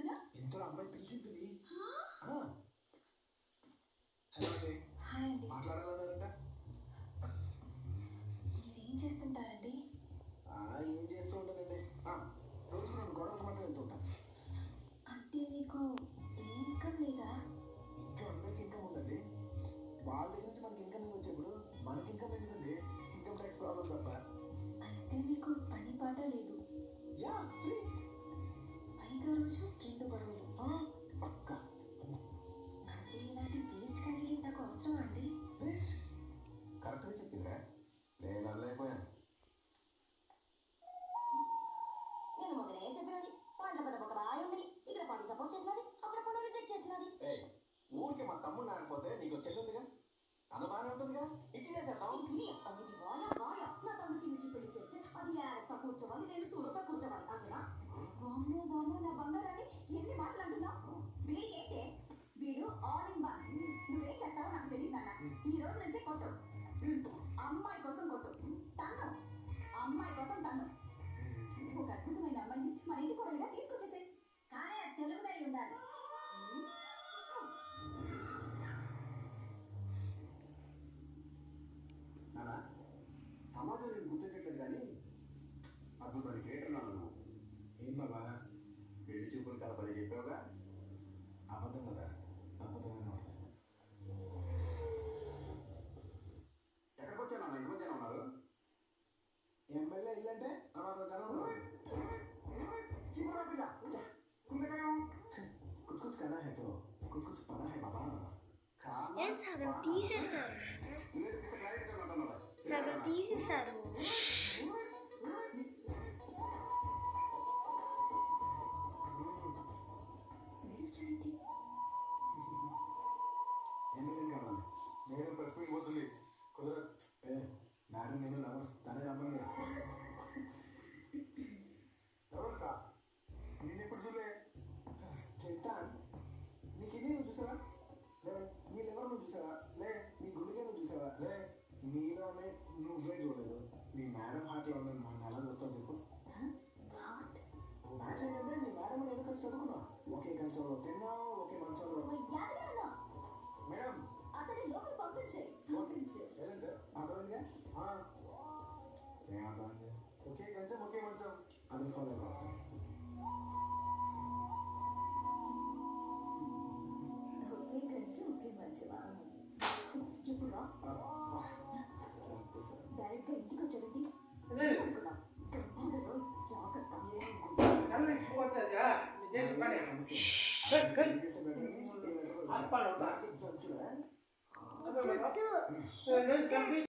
పిలిచారా? ఇంతలో అమ్మాయి పిలిచింది. హలో అండి, హాయ్ అండి. మాట్లాడాలన్నారంట. మీరేం చేస్తుంటారండి? ఏం చేస్తూ ఉంటానండి, రోజుకి 2 గొడవలకు మాత్రం వెళ్తూ ఉంటాను. అంటే మీకు ఇన్కమ్ లేదా? ఇంట్లో అందరికి ఇన్కమ్ ఉందండి. వాళ్ళ దగ్గర నుంచి మనకి ఇన్కమింగ్ వచ్చేప్పుడు మనకి ఇన్కమ్ ఎందుకండి? ఇన్కమ్ ట్యాక్స్ ప్రాబ్లం తప్ప. అయితే మీకు పని పాట లేదు. Yeah free. పైగా రోజు 2 గొడవలు. పక్కా. అంటే ఇలాంటి వేస్ట్ క్యాండిడేట్ నాకు అవసరమా అండి? వేస్ట్ కరెక్ట్గా చెప్పిందా? నేను అనలేకపోయాను. నేను మొదలే చెప్పినది పండ్ల పద ఒక రాయి ఉన్నది, ఇక్కడ పండు సపోర్ట్ చేసినది, అక్కడ పండు రిజెక్ట్ చేసినది. ఊరికి మా తమ్ముడు నాకపోతే నీకు చెల్లి ఉందిగా, తను బాగానే ఉంటుందిగా, ఇచ్చి చేసేద్దాం. ఇది వాయ వాయ నా తమ్ము చిన్న పెళ్లి చేస్తే అది ఏస్తా కూర్చోవాలి, నేను తూరుతా కూర్చోవాలి అంతేనా? వామ్మో వామ్మో నా బంగారాన్ని ఎన్ని మాటలు అంటున్నా. వీడికేంటే వీడు ఆల్ ఇన్ వన్. నువ్వేం చేస్తావో నాకు తెలియదు అన్న. ఈ రోజు నుంచే కొట్టు, అమ్మాయి కోసం కొట్టు, తన్ను అమ్మాయి కోసం తన్ను. ఒక అద్భుతమైన అమ్మాయిని మన ఇంటి కొడలుగా తీసుకొచ్చేసే, కానీ అది తెలుగుదై ఉండాలి. నానా సమాజం నేను గుర్తించట్లేదు కానీ అద్భుతానికి ఏంటన్నాను నువ్వు. ఏం బాబా పెళ్లి చూపులు కథ పని చెప్పావుగా, అబద్ధం కదా, అద్భుతమైన పడతాయి. ఎక్కడికి వచ్చాను అన్న, ఇంటికి వచ్చాను ఉన్నారు. ఎమ్మెల్యే ఇల్లు అంటే ఆ మాత్రం జనం ఉన్నారు. कुछ कुछ करना है तो कुछ कुछ पता है बाबा. సగం తీసేశారు. సగం తీసేశారు. నేను ప్రశ్నకి పోతుంది కుదరదు. మేడం నేను లవర్స్ తనే రమ్మని. ఎవరు నేను ఎప్పుడు చూడలే. చెప్తాను నీకు ఇది నువ్వు చూసావా లే, వీళ్ళెవరు నువ్వు చూసావా లే, నీ గుడికే నువ్వు చూసావా లే, నీలోనే నువ్వే చూడలేదు. నీ మేడం హార్ట్లో ఉన్నది మనం ఎలా చూస్తావు చెప్పు. మ్యాటర్ ఏంటంటే నీ మేడం నేను కలిసి చదువుకున్నావు, ఒకే కంచంలో తిన్నావు, ఒకే మంచంలో. మేడం అతని లోపల పంపించే పంపించే అర్థమైందిగా, ఏమర్థమైంది? ఒకే కంచం ఒకే మంచం, అది ఫాలో అవుతాం. ఒకే కంచె ఒకే మంచివా? ఇప్పుడు రా డైరెక్ట్గా ఇంటికి వచ్చాడండి అనుకున్నా. జాగ్రత్త.